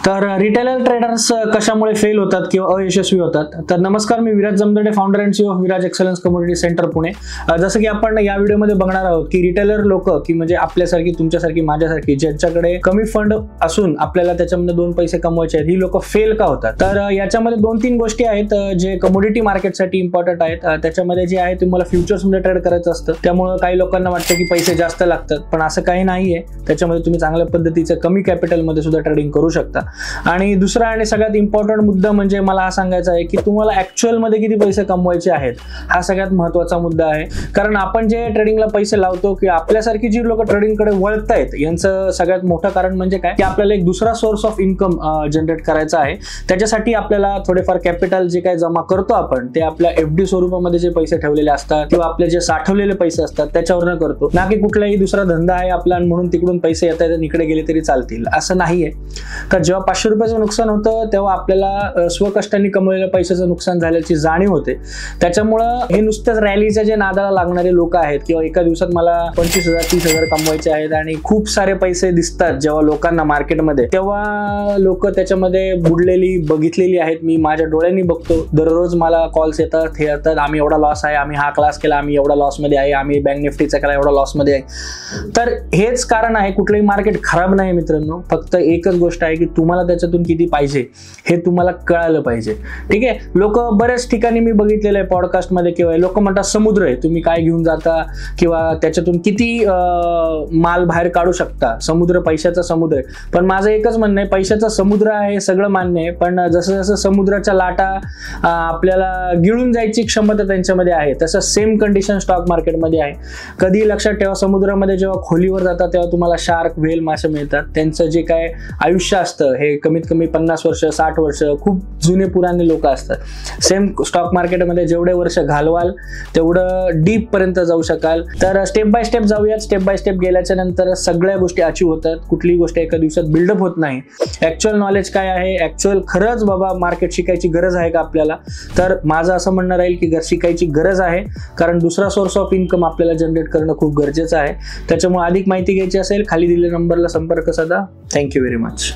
तर retailer traders कशामुळे fail होतात किंवा अयशस्वी होतात. तर नमस्कार, मी Viraj Jamdade, founder and CEO of Viraj excellence community centre Pune. जसं की आपण या व्हिडिओमध्ये बघणार आहोत की रिटेलर लोक की म्हणजे आपल्यासारखी, तुमच्यासारखी, माझ्यासारखी ज्यांच्याकडे कमी फंड असून आपल्याला त्याच्यामध्ये 2 पैसे कमवायचे आहेत, ही लोक फेल का होतात. तर याच्यामध्ये 2-3 गोष्टी आहेत जे कमोडिटी मार्केटसाठी इम्पॉर्टंट आहेत. त्याच्यामध्ये जे आहे तुम्हाला फ्युचर्स मध्ये ट्रेड करायचं असतं, त्यामुळे काही लोकांना वाटतं की पैसे जास्त लागतात, पण असं काही नाहीये. त्याच्यामध्ये तुम्ही चांगल्या पद्धतीचं कमी कॅपिटल मध्ये सुद्धा ट्रेडिंग करू शकता. आणि दुसरा आणि सगळ्यात इम्पॉर्टंट मुद्दा म्हणजे मला हा सांगायचा आहे की तुम्हाला ऍक्च्युअल मध्ये किती पैसे कमवायचे आहेत, हा सगळ्यात महत्त्वाचा मुद्दा आहे. कारण आपण जे ट्रेडिंगला पैसे लावतो की आपल्यासारखी जी लोक ट्रेडिंगकडे वळतायत, यांचं सगळ्यात मोठं कारण म्हणजे काय की आपल्याला एक दुसरा सोर्स ऑफ इन्कम जनरेट करायचा आहे. त्याच्यासाठी आपल्याला थोडेफार कॅपिटल जे काही जमा करतो आपण, ते आपल्या एफडी स्वरूपामध्ये जे पैसे ठेवलेले असतात किंवा आपले जे साठवलेले पैसे असतात त्याच्यावरनं करतो, ना की कुठलाही दुसरा धंदा आहे आपला म्हणून तिकडून पैसे येत आहेत आणि इकडे गेले तरी चालतील, असं नाहीये. तर जेव्हा 500 रुपयाचं नुकसान होतं तेव्हा आपल्याला स्वकष्टांनी कमवलेल्या पैशाचं नुकसान झाल्याची जाणीव होते. त्याच्यामुळं हे नुसत्याच रॅलीच्या जे नादाला लागणारे लोक आहेत किंवा एका दिवसात मला 25,000 30,000 कमवायचे आहेत आणि खूप सारे पैसे दिसतात जेव्हा लोकांना मार्केटमध्ये, तेव्हा लोक त्याच्यामध्ये बुडलेली बघितलेली आहेत. मी माझ्या डोळ्यांनी बघतो, दररोज मला कॉल्स येतात, हे येतात, आम्ही एवढा लॉस आहे, आम्ही हा क्लास केला, आम्ही एवढा लॉस मध्ये आहे, आम्ही बँक निफ्टीचा केला एवढा लॉस मध्ये आहे. तर हेच कारण आहे. कुठलंही मार्केट खराब नाही मित्रांनो, फक्त एकच गोष्ट आहे की तुम्हाला त्याच्यातून किती पाहिजे हे तुम्हाला कळालं पाहिजे. ठीक आहे. लोक बऱ्याच ठिकाणी मी बघितलेलं आहे पॉडकास्टमध्ये किंवा लोक म्हणतात समुद्र आहे, तुम्ही काय घेऊन जाता किंवा त्याच्यातून किती माल बाहेर काढू शकता, समुद्र पैशाचा समुद्र आहे. पण माझं एकच म्हणणं आहे, पैशाचा समुद्र आहे सगळं मान्य आहे, पण जसं जसं समुद्राच्या लाटा आपल्याला गिळून जायची क्षमता त्यांच्यामध्ये आहे, तसं सेम कंडिशन स्टॉक मार्केटमध्ये आहे. कधी लक्षात ठेवा, समुद्रामध्ये जेव्हा खोलीवर जातात तेव्हा तुम्हाला शार्क, व्हेल, मासे मिळतात. त्यांचं जे काय आयुष्य असतं हे कमीत कमी 50 वर्ष 60 वर्ष, खूप जुने पुराणे लोक असतात. सेम स्टॉक मार्केटमध्ये जेवढे वर्ष घालवाल तेवढं डीप पर्यंत जाऊ शकाल. तर स्टेप बाय स्टेप जाऊयात. स्टेप बाय स्टेप गेल्याच्या नंतर सगळ्या गोष्टी अचीव होतात. कुठलीही गोष्ट एका दिवसात बिल्डअप होत नाही. ऍक्च्युअल नॉलेज काय आहे, ऍक्च्युअल खरंच बाबा मार्केट शिकायची गरज आहे का आपल्याला, तर माझं असं म्हणणं राहील की शिकायची गरज आहे. कारण दुसरा सोर्स ऑफ इन्कम आपल्याला जनरेट करणं खूप गरजेचं आहे. त्याच्यामुळे अधिक माहिती घ्यायची असेल, खाली दिलेल्या नंबरला संपर्क साधा. Thank you very much.